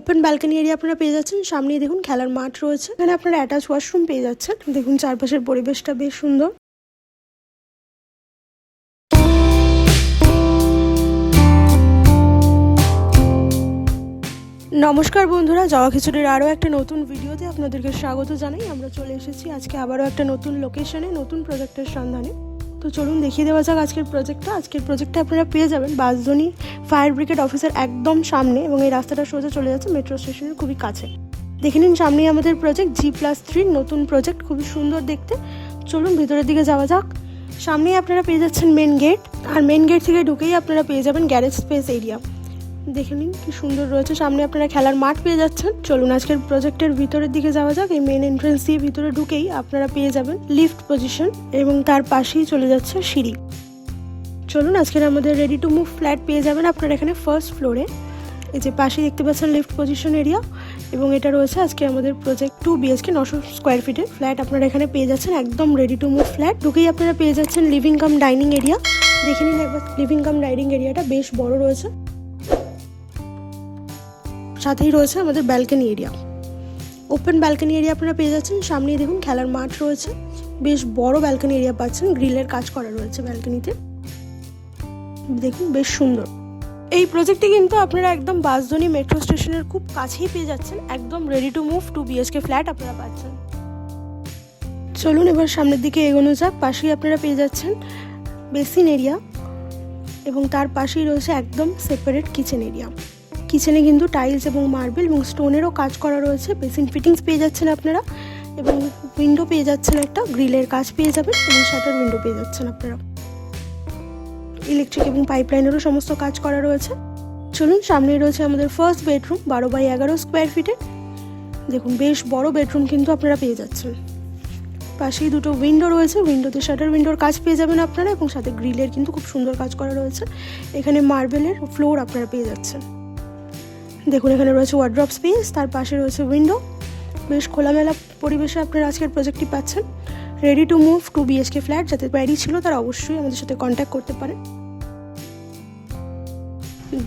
Open balcony area আপনারা পেয়ে যাচ্ছেন। সামনেই দেখুন খেলার মাঠ রয়েছে, এখানে আপনারা অ্যাটাচ ওয়াশরুম পেয়ে যাচ্ছেন। দেখুন চারপাশের পরিবেশটা বেশ সুন্দর। নমস্কার বন্ধুরা, জবা খিচুড়ির আরও একটা নতুন ভিডিওতে আপনাদেরকে স্বাগত জানাই। আমরা চলে এসেছি আজকে আবারও একটা নতুন লোকেশনে, নতুন প্রজেক্টের সন্ধানে। তো চলুন দেখিয়ে দেওয়া যাক আজকের প্রজেক্টটা আপনারা পেয়ে যাবেন বাঁশদ্রোণী ফায়ার ব্রিগেড অফিসের একদম সামনে, এবং এই রাস্তাটা সোজা চলে যাচ্ছে মেট্রো স্টেশনের খুবই কাছে। দেখে নিন সামনেই আমাদের প্রজেক্ট G+3 নতুন প্রজেক্ট, খুবই সুন্দর দেখতে। চলুন ভিতরের দিকে যাওয়া যাক। সামনেই আপনারা পেয়ে যাচ্ছেন মেন গেট, আর মেন গেট থেকে ঢুকেই আপনারা পেয়ে যাবেন গ্যারেজ স্পেস এরিয়া। দেখে নিন কি সুন্দর রয়েছে। সামনে আপনারা খেলার মাঠ পেয়ে যাচ্ছেন। চলুন আজকের প্রজেক্টের ভিতরের দিকে যাওয়া যাক। এই মেন এন্ট্রান্স দিয়ে ভিতরে ঢুকেই আপনারা পেয়ে যাবেন লিফট পজিশন, এবং তার পাশেই চলে যাচ্ছে সিঁড়ি। চলুন আজকের আমাদের রেডি টু মুভ ফ্ল্যাট পেয়ে যাবেন আপনারা এখানে ফার্স্ট ফ্লোরে। এই যে পাশেই দেখতে পাচ্ছেন লিফট পজিশন এরিয়া, এবং এটা রয়েছে আজকে আমাদের প্রজেক্ট 2 BHK 900 স্কোয়ার ফিটের ফ্ল্যাট আপনারা এখানে পেয়ে যাচ্ছেন। একদম রেডি টু মুভ ফ্ল্যাট। ঢুকেই আপনারা পেয়ে যাচ্ছেন লিভিং কাম ডাইনিং এরিয়া। দেখে নিন একবার লিভিং কাম ডাইনিং এরিয়াটা বেশ বড় রয়েছে। সাথেই রয়েছে আমাদের balcony area, open balcony area আপনারা পেয়ে যাচ্ছেন। সামনেই দেখুন খেলার মাঠ রয়েছে, বেশ বড় ব্যালকনি এরিয়া পাচ্ছেন। গ্রিলের কাজ করা রয়েছে ব্যালকনিতে, দেখুন বেশ সুন্দর। এই প্রজেক্টে কিন্তু আপনারা একদম বাঁশদ্রোণী মেট্রো স্টেশনের খুব কাছেই পেয়ে যাচ্ছেন। একদম ready to move 2 BHK flat আপনারা পাচ্ছেন। চলুন এবার সামনের দিকে এগোনো যাক। পাশেই আপনারা পেয়ে যাচ্ছেন বেসিন এরিয়া, এবং তার পাশেই রয়েছে একদম সেপারেট কিচেন এরিয়া। কিচেনে কিন্তু টাইলস এবং মার্বেল এবং স্টোনেরও কাজ করা রয়েছে। বেসিন ফিটিংস পেয়ে যাচ্ছেন আপনারা, এবং উইন্ডো পেয়ে যাচ্ছেন, একটা গ্রিলের কাজ পেয়ে যাবেন, এবং শাটার উইন্ডো পেয়ে যাচ্ছেন আপনারা। ইলেকট্রিক এবং পাইপলাইনেরও সমস্ত কাজ করা রয়েছে। চলুন সামনেই রয়েছে আমাদের ফার্স্ট বেডরুম 12x11 স্কোয়ার ফিটের। দেখুন বেশ বড় বেডরুম কিন্তু আপনারা পেয়ে যাচ্ছেন। পাশেই দুটো উইন্ডো রয়েছে, উইন্ডোতে শাটার উইন্ডোর কাজ পেয়ে যাবেন আপনারা, এবং সাথে গ্রিলের কিন্তু খুব সুন্দর কাজ করা রয়েছে। এখানে মার্বেলের ফ্লোর আপনারা পেয়ে যাচ্ছেন। দেখুন এখানে রয়েছে ওয়ার্ড্রপ স্পেস, তার পাশে রয়েছে উইন্ডো। বেশ খোলামেলা পরিবেশে আপনারা আজকের প্রজেক্টটি পাচ্ছেন। Ready to move 2 BHK flat. যাতে বাড়ি ছিল তারা অবশ্যই আমাদের সাথে কন্ট্যাক্ট করতে পারেন।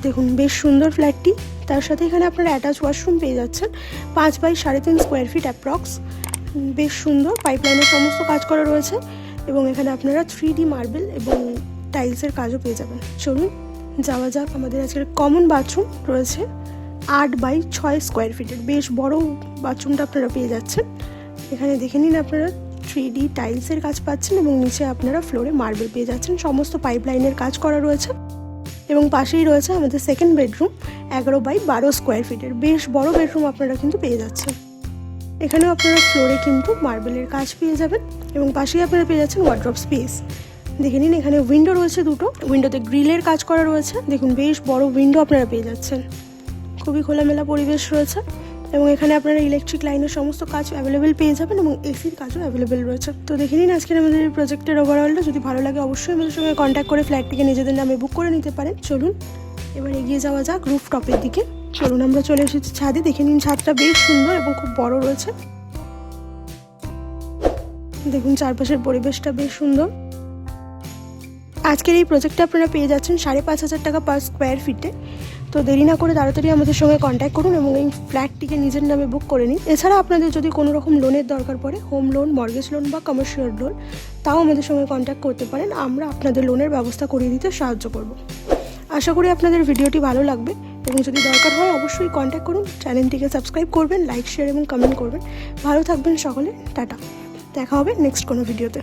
দেখুন বেশ সুন্দর ফ্ল্যাটটি। তার সাথে এখানে আপনারা অ্যাটাচ ওয়াশরুম পেয়ে যাচ্ছেন 5x3.5 স্কোয়ার ফিট অ্যাপ্রক্স। বেশ সুন্দর, পাইপলাইনের সমস্ত কাজ করা রয়েছে, এবং এখানে আপনারা 3D মার্বেল এবং টাইলসের কাজও পেয়ে যাবেন। চলুন যাওয়া যাক। আমাদের আজকের কমন বাথরুম রয়েছে 8x6 স্কোয়ার ফিটের। বেশ বড় বাথরুমটা আপনারা পেয়ে যাচ্ছেন। এখানে দেখে নিন আপনারা 3D টাইলসের কাজ পাচ্ছেন, এবং নিচে আপনারা ফ্লোরে মার্বেল পেয়ে যাচ্ছেন। সমস্ত পাইপলাইনের কাজ করা রয়েছে, এবং পাশেই রয়েছে আমাদের সেকেন্ড বেডরুম 11x12 স্কোয়ার ফিটের। বেশ বড় বেডরুম আপনারা কিন্তু পেয়ে যাচ্ছেন। এখানেও আপনারা ফ্লোরে কিন্তু মার্বেলের কাজ পেয়ে যাবেন, এবং পাশেই আপনারা পেয়ে যাচ্ছেন ওয়ার্ড্রপ স্পেস। দেখে নিন এখানে উইন্ডো রয়েছে দুটো, উইন্ডোতে গ্রিলের কাজ করা রয়েছে। দেখুন বেশ বড় উইন্ডো আপনারা পেয়ে যাচ্ছেন। খুবই খোলামেলা পরিবেশ রয়েছে, এবং এখানে আপনারা ইলেকট্রিক লাইনের সমস্ত কাজ অ্যাভেলেবেল পেয়ে যাবেন, এবং এসির কাজও অ্যাভেলেবেল রয়েছে। তো দেখে নিন আজকের আমাদের এই প্রজেক্টের ওভারঅলটা। যদি ভালো লাগে অবশ্যই আমাদের সঙ্গে কন্ট্যাক্ট করে ফ্ল্যাটটিকে নিজেদের নামে বুক করে নিতে পারেন। চলুন এবার এগিয়ে যাওয়া যাক রুফ টপের দিকে। চলুন আমরা চলে এসেছি ছাদে। দেখে নিন ছাদটা বেশ সুন্দর এবং খুব বড় রয়েছে। দেখুন চারপাশের পরিবেশটা বেশ সুন্দর। আজকের এই প্রজেক্টটা আপনারা পেয়ে যাচ্ছেন 5,500 টাকা পার স্কোয়ার ফিটে। তো দেরি না করে তাড়াতাড়ি আমাদের সঙ্গে কন্ট্যাক্ট করুন, এবং এই ফ্ল্যাটটিকে নিজের নামে বুক করে নিন। এছাড়া আপনাদের যদি কোনো রকম লোনের দরকার পড়ে, হোম লোন, মর্গেজ লোন বা কমার্শিয়াল লোন, তাও আমাদের সঙ্গে কন্ট্যাক্ট করতে পারেন। আমরা আপনাদের লোনের ব্যবস্থা করিয়ে দিতে সাহায্য করব। আশা করি আপনাদের ভিডিওটি ভালো লাগবে, এবং যদি দরকার হয় অবশ্যই কন্ট্যাক্ট করুন। চ্যানেলটিকে সাবস্ক্রাইব করবেন, লাইক, শেয়ার এবং কমেন্ট করবেন। ভালো থাকবেন সকলে। টাটা, দেখা হবে নেক্সট কোনো ভিডিওতে।